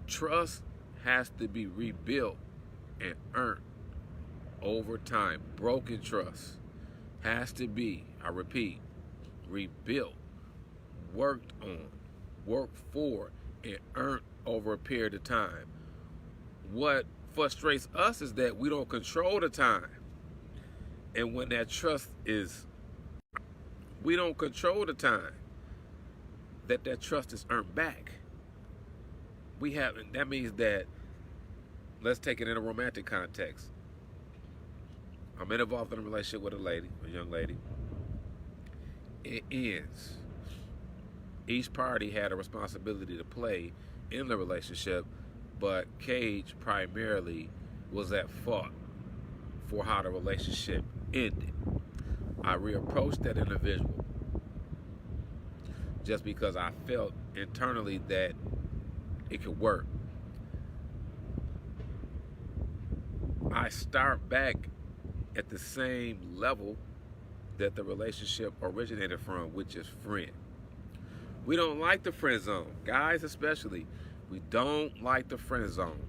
Trust has to be rebuilt and earned over time. Broken trust has to be, I repeat, rebuilt, worked on, worked for, and earned over a period of time. What frustrates us is that we don't control the time. And when that trust is, we don't control the time that trust is earned back. We haven't, that means that, let's take it in a romantic context. I'm involved in a relationship with a young lady. It ends. Each party had a responsibility to play in the relationship, but Cage primarily was at fault for how the relationship ended. I reapproached that individual just because I felt internally that it could work. I start back at the same level that the relationship originated from, which is friend. We don't like the friend zone. Guys especially, we don't like the friend zone.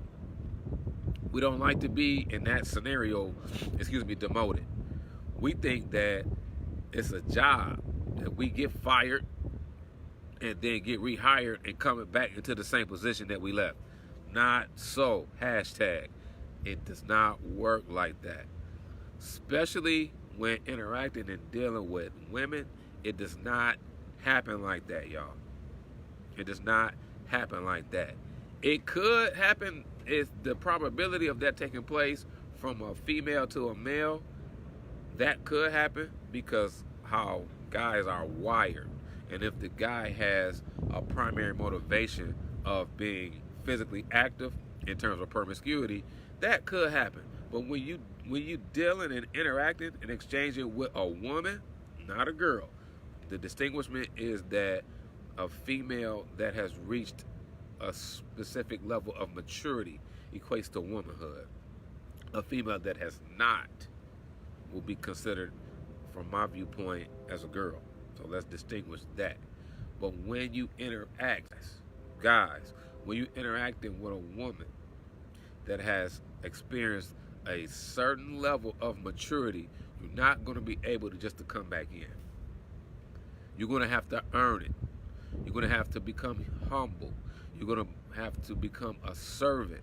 We don't like to be in that scenario, demoted. We think that it's a job that we get fired and then get rehired and coming back into the same position that we left. Not so. Hashtag. It does not work like that. Especially when interacting and dealing with women, it does not happen like that, y'all. It does not happen like that. It could happen. Is the probability of that taking place from a female to a male, that could happen because how guys are wired. And if the guy has a primary motivation of being physically active in terms of promiscuity, that could happen. But when you dealing and interacting and exchanging with a woman, not a girl, the distinguishment is that a female that has reached a specific level of maturity equates to womanhood. A female that has not will be considered, from my viewpoint, as a girl. So let's distinguish that. But when you interact, guys, when you interacting with a woman that has experienced a certain level of maturity, you're not going to be able to just to come back in. You're going to have to earn it. You're going to have to become humble. You're going to have to become a servant.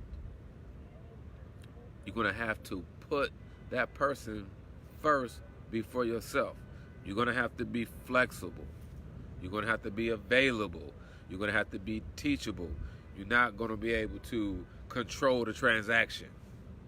You're going to have to put that person first before yourself. You're going to have to be flexible. You're going to have to be available. You're going to have to be teachable. You're not going to be able to control the transaction.